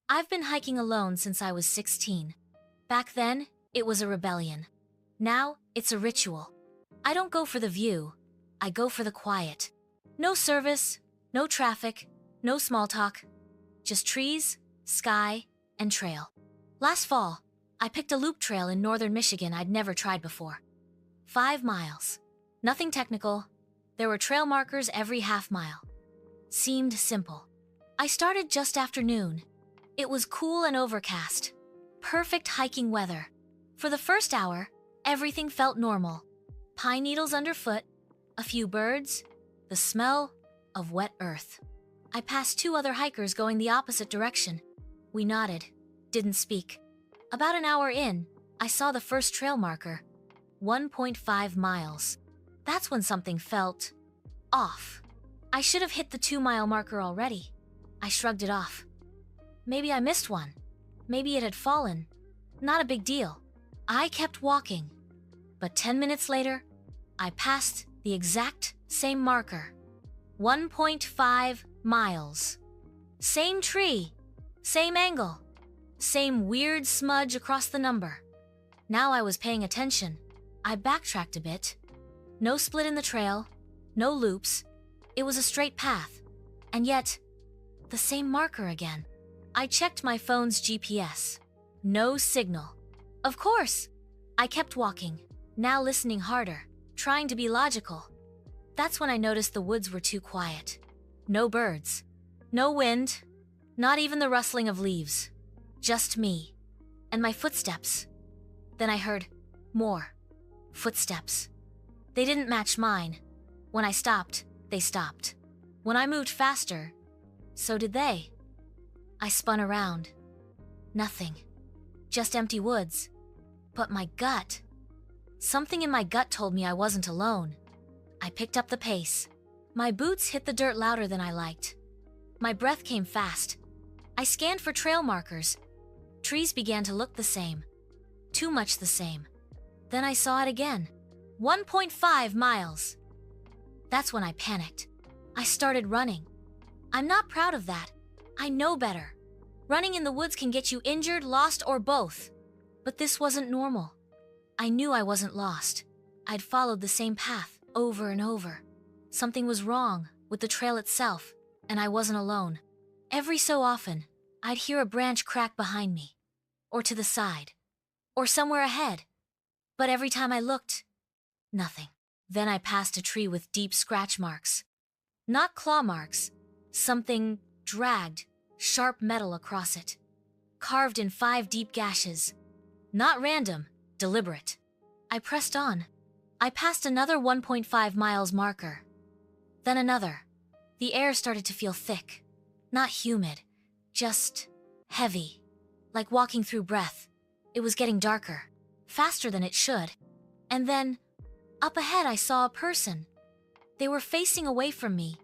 I've been hiking alone since I was 16. Back then, it was a rebellion. Now, it's a ritual. I don't go for the view. I go for the quiet. No service, no traffic, no small talk. Just trees, sky, and trail. Last fall, I picked a loop trail in northern Michigan I'd never tried before. 5 miles. Nothing technical. There were trail markers every half mile. Seemed simple. I started just after noon. It was cool and overcast. Perfect hiking weather. For the first hour, everything felt normal. Pine needles underfoot, a few birds, the smell of wet earth. I passed 2 other hikers going the opposite direction. We nodded, didn't speak. About an hour in, I saw the first trail marker. 1.5 miles. That's when something felt off. I should have hit the 2-mile marker already. I shrugged it off. Maybe I missed one. Maybe it had fallen. Not a big deal. I kept walking. But 10 minutes later, I passed the exact same marker. 1.5 miles. Same tree. Same angle. Same weird smudge across the number. Now I was paying attention. I backtracked a bit. No split in the trail. No loops. It was a straight path. And yet, the same marker again. I checked my phone's GPS. No signal. Of course. I kept walking, now listening harder, trying to be logical. That's when I noticed the woods were too quiet. No birds. No wind. Not even the rustling of leaves. Just me. And my footsteps. Then I heard more footsteps. They didn't match mine. When I stopped, they stopped. When I moved faster, so did they. I spun around. Nothing. Just empty woods. But my gut. Something in my gut told me I wasn't alone. I picked up the pace. My boots hit the dirt louder than I liked. My breath came fast. I scanned for trail markers. Trees began to look the same. Too much the same. Then I saw it again. 1.5 miles. That's when I panicked. I started running. I'm not proud of that. I know better. Running in the woods can get you injured, lost, or both. But this wasn't normal. I knew I wasn't lost. I'd followed the same path over and over. Something was wrong with the trail itself, and I wasn't alone. Every so often, I'd hear a branch crack behind me, or to the side, or somewhere ahead. But every time I looked, nothing. Then I passed a tree with deep scratch marks. Not claw marks, something dragged, sharp metal across it, carved in 5 deep gashes. Not random, deliberate. I pressed on. I passed another 1.5 miles marker. Then another. The air started to feel thick. Not humid, just heavy. Like walking through breath. It was getting darker, faster than it should. And then, up ahead I saw a person. They were facing away from me,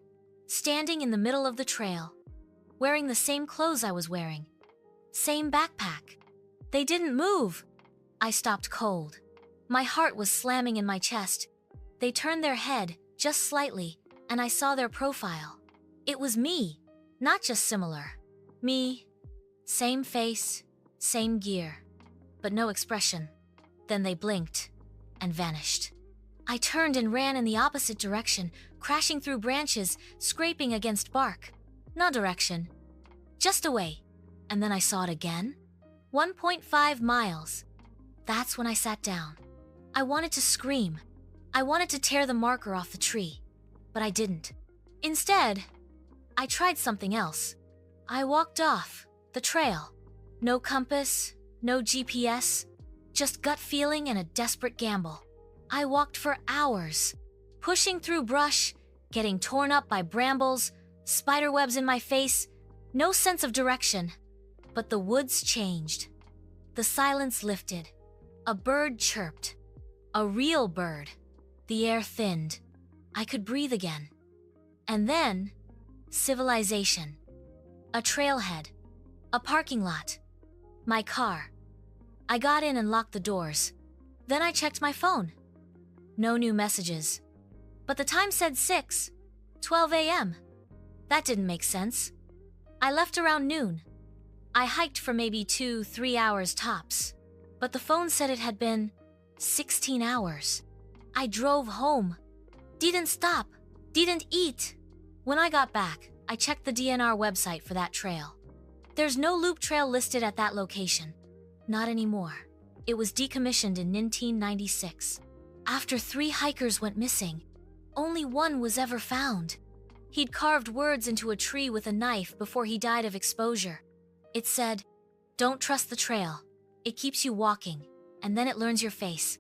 standing in the middle of the trail, wearing the same clothes I was wearing. Same backpack. They didn't move. I stopped cold. My heart was slamming in my chest. They turned their head, just slightly, and I saw their profile. It was me, not just similar. Me, same face, same gear, but no expression. Then they blinked and vanished. I turned and ran in the opposite direction, crashing through branches, scraping against bark. No direction, just away. And then I saw it again. 1.5 miles. That's when I sat down. I wanted to scream. I wanted to tear the marker off the tree, but I didn't. Instead, I tried something else. I walked off the trail. No compass, no GPS, just gut feeling and a desperate gamble. I walked for hours, pushing through brush, getting torn up by brambles, spiderwebs in my face, no sense of direction. But the woods changed. The silence lifted. A bird chirped. A real bird. The air thinned. I could breathe again. And then, civilization. A trailhead. A parking lot. My car. I got in and locked the doors. Then I checked my phone. No new messages. But the time said 12 a.m. That didn't make sense. I left around noon. I hiked for maybe 2-3 hours tops, but the phone said it had been 16 hours. I drove home. Didn't stop. Didn't eat. When I got back, I checked the DNR website for that trail. There's no loop trail listed at that location. Not anymore. It was decommissioned in 1996. After 3 hikers went missing, only one was ever found. He'd carved words into a tree with a knife before he died of exposure. It said, "Don't trust the trail. It keeps you walking, and then it learns your face.